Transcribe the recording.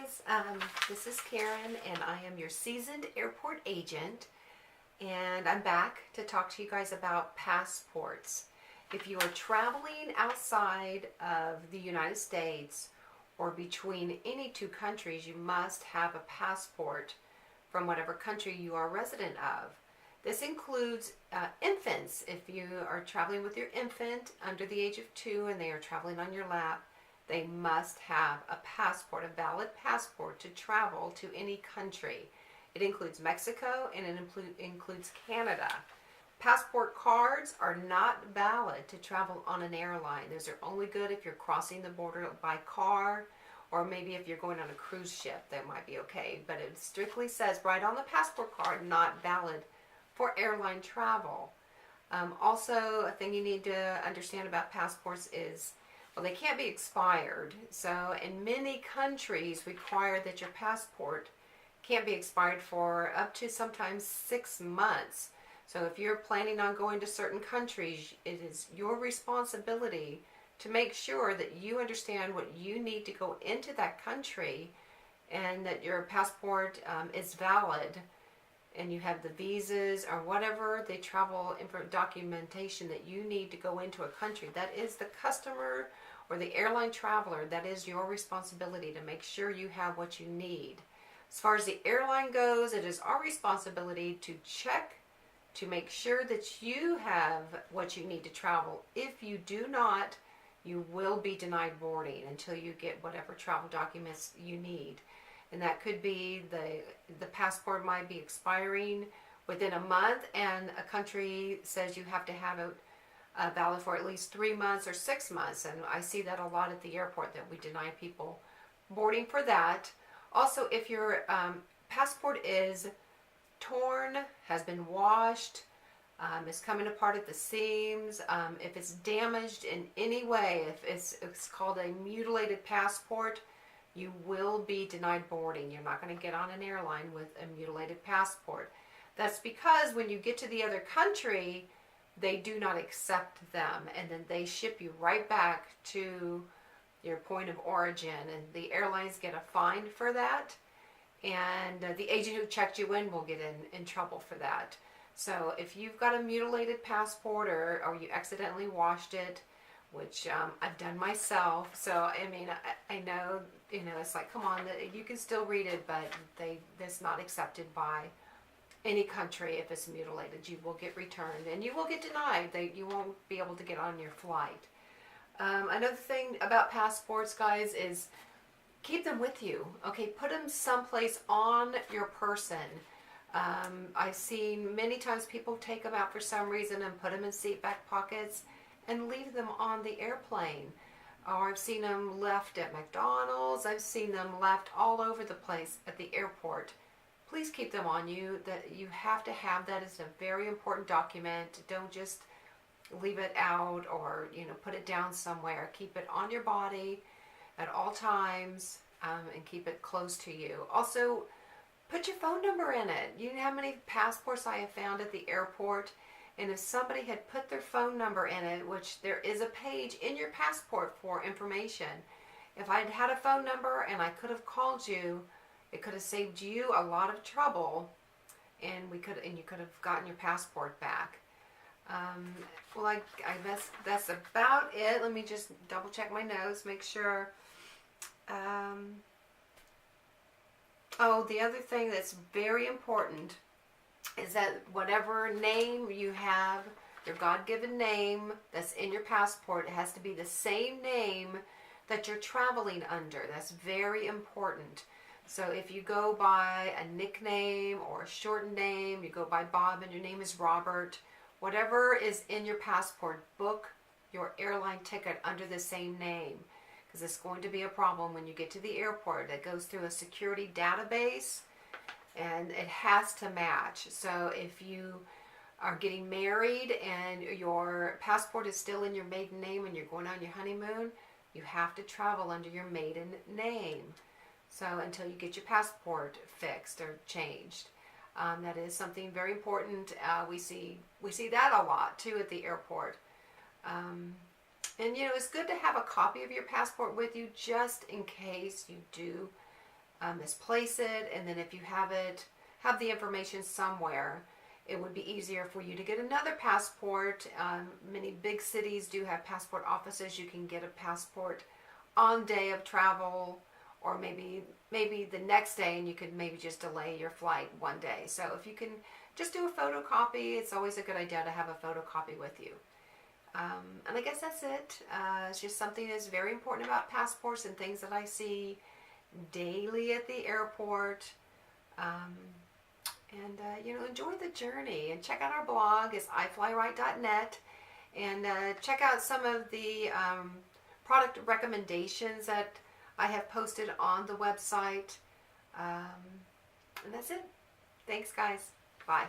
guys, this is Karen and I am your seasoned airport agent, and I'm back to talk to you guys about passports. If you are traveling outside of the United States or between any two countries, you must have a passport from whatever country you are a resident of. This includes infants. If you are traveling with your infant under the age of 2 and they are traveling on your lap, they must have a passport, a valid passport to travel to any country. It includes Mexico and it includes Canada. Passport cards are not valid to travel on an airline. Those are only good if you're crossing the border by car, or maybe if you're going on a cruise ship, that might be okay. But it strictly says right on the passport card, not valid for airline travel. Also, a thing you need to understand about passports is, well, they can't be expired. So in many countries require that your passport can't be expired for up to sometimes 6 months. So if you're planning on going to certain countries, it is your responsibility to make sure that you understand what you need to go into that country and that your passport is valid, and you have the visas or whatever the travel documentation that you need to go into a country. That is the customer or the airline traveler. That is your responsibility to make sure you have what you need. As far as the airline goes, it is our responsibility to check to make sure that you have what you need to travel. If you do not, you will be denied boarding until you get whatever travel documents you need. And that could be the passport might be expiring within a month, and a country says you have to have it valid for at least 3 months or 6 months. And I see that a lot at the airport, that we deny people boarding for that. Also, if your passport is torn, has been washed, is coming apart at the seams, if it's damaged in any way, if it's called a mutilated passport, you will be denied boarding. You're not going to get on an airline with a mutilated passport. That's because when you get to the other country, they do not accept them, and then they ship you right back to your point of origin, and the airlines get a fine for that, and the agent who checked you in will get in trouble for that. So if you've got a mutilated passport, or you accidentally washed it, which I've done myself, so I mean, I know, it's like, come on, you can still read it, but that's not accepted by any country. If it's mutilated, you will get returned and you will get denied. You won't be able to get on your flight. Another thing about passports, guys, is keep them with you. Okay, put them someplace on your person. I've seen many times people take them out for some reason and put them in seat back pockets and leave them on the airplane. Or I've seen them left at McDonald's. I've seen them left all over the place at the airport. Please keep them on you. That you have to have that. It's a very important document. Don't just leave it out, or put it down somewhere. Keep it on your body at all times, and keep it close to you. Also, put your phone number in it. You know how many passports I have found at the airport, and if somebody had put their phone number in it, which there is a page in your passport for information, if I'd had a phone number and I could have called you, it could have saved you a lot of trouble, and you could have gotten your passport back. Well, I guess that's about it. Let me just double check my notes, make sure. Oh, the other thing that's very important is that whatever name you have, your God-given name that's in your passport, it has to be the same name that you're traveling under. That's very important. So if you go by a nickname or a shortened name, you go by Bob and your name is Robert, whatever is in your passport, book your airline ticket under the same name, because it's going to be a problem when you get to the airport. It goes through a security database, and it has to match. So if you are getting married and your passport is still in your maiden name and you're going on your honeymoon, you have to travel under your maiden name. So until you get your passport fixed or changed. That is something very important. We see that a lot too at the airport. And it's good to have a copy of your passport with you, just in case you do misplace it, and then if you have the information somewhere, it would be easier for you to get another passport. Many big cities do have passport offices. You can get a passport on day of travel, or maybe the next day, and you could maybe just delay your flight one day. So if you can just do a photocopy, it's always a good idea to have a photocopy with you. And I guess that's it. It's just something that's very important about passports and things that I see daily at the airport. Enjoy the journey, and check out our blog. It's IFlyRight.net, and check out some of the product recommendations that I have posted on the website. And that's it. Thanks, guys. Bye.